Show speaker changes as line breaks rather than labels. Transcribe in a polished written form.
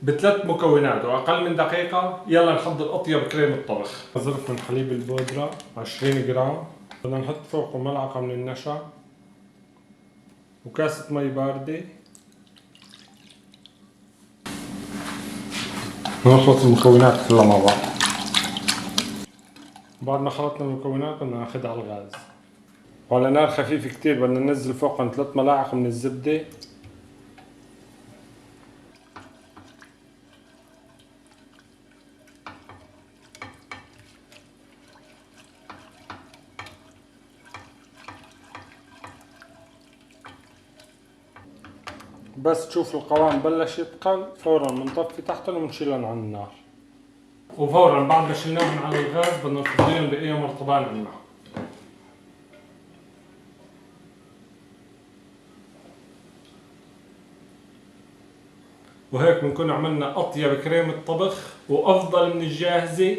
بثلاث مكونات واقل من دقيقة. يلا نحضر اطيب كريمة طبخ. ظرف من حليب البودرة 20 جرام، بدنا نحط فوقه ملعقة من النشا وكاسة مي باردة. نخلط المكونات كلها مع بعض. بعد ما خلطنا المكونات بدنا ناخدها على الغاز وعلى نار خفيفة كتير. بدنا ننزل فوقهم 3 ملاعق من الزبدة بس تشوف القوام بلش يتقل فورا بنطفي تحتهم ونشيلهم عن النار. وفورا بعد ما شلناهم على الغاز بدنا نفضيهم بأي مرطبان عنا. وهيك بنكون عملنا أطيب كريمة طبخ وأفضل من الجاهزة.